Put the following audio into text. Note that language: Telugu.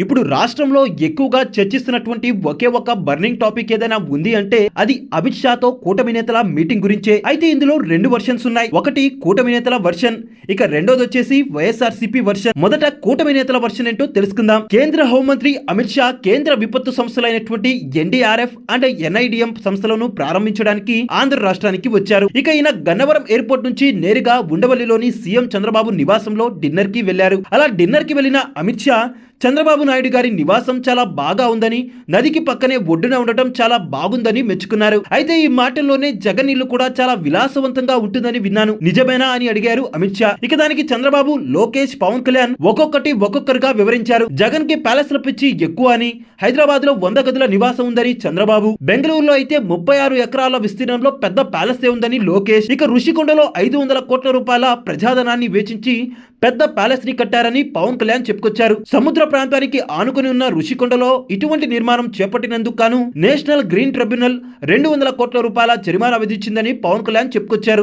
ఇప్పుడు రాష్ట్రంలో ఎక్కువగా చర్చిస్తున్నటువంటి ఒకే ఒక బర్నింగ్ టాపిక్ ఏదైనా ఉంది అంటే అది అమిత్ షాతో కూటమి నేతల మీటింగ్ గురించే. అయితే ఇందులో రెండు వర్షన్స్ ఉన్నాయి. ఒకటి కూటమి నేతల వర్షన్, ఇక రెండోది వచ్చేసి వైఎస్ఆర్సీపీ వర్షన్. మొదట కూటమి నేతల వర్షన్ ఏంటో తెలుసుకుందాం. కేంద్ర హోంమంత్రి అమిత్ షా కేంద్ర విపత్తు సంస్థలైనటువంటి ఎన్డీఆర్ఎఫ్ అండ్ ఎన్ఐడిఎం సంస్థలను ప్రారంభించడానికి ఆంధ్ర రాష్ట్రానికి వచ్చారు. ఇక ఈయన గన్నవరం ఎయిర్పోర్ట్ నుంచి నేరుగా ఉండవల్లిలోని సీఎం చంద్రబాబు నివాసంలో డిన్నర్ కి వెళ్లారు. అలా డిన్నర్ కి వెళ్లిన అమిత్ షా చంద్రబాబు నాయుడు గారి నివాసం చాలా బాగా ఉందని, నదికి పక్కనే ఒడ్డున ఉండటం చాలా బాగుందని మెచ్చుకున్నారు. అయితే ఈ మాటల్లోనే జగన్ ఇల్లు కూడా చాలా విలాసవంతంగా ఉంటుందని విన్నాను, నిజమేనా అని అడిగారు అమిత్ షా. ఇక దానికి చంద్రబాబు, లోకేష్, పవన్ కళ్యాణ్ ఒక్కొక్కరుగా వివరించారు. జగన్ కి ప్యాలెస్ల పిచ్చి ఎక్కువ అని, హైదరాబాద్ లో 100 గదుల నివాసం ఉందని చంద్రబాబు, బెంగళూరులో అయితే 36 ఎకరాల విస్తీర్ణంలో పెద్ద ప్యాలెస్ ఉందని లోకేష్, ఇక ఋషికొండలో 500 కోట్ల రూపాయల ప్రజాధనాన్ని వేచించి పెద్ద ప్యాలెస్ ని కట్టారని పవన్ కళ్యాణ్ చెప్పుకొచ్చారు. సముద్ర ప్రాంతానికి ఆనుకుని ఉన్న ఋషికొండలో ఇటువంటి నిర్మాణం చేపట్టినందుకు గాను నేషనల్ గ్రీన్ ట్రిబ్యునల్ 200 కోట్ల రూపాయల జరిమానా విధించిందని పవన్ కళ్యాణ్ చెప్పుకొచ్చారు.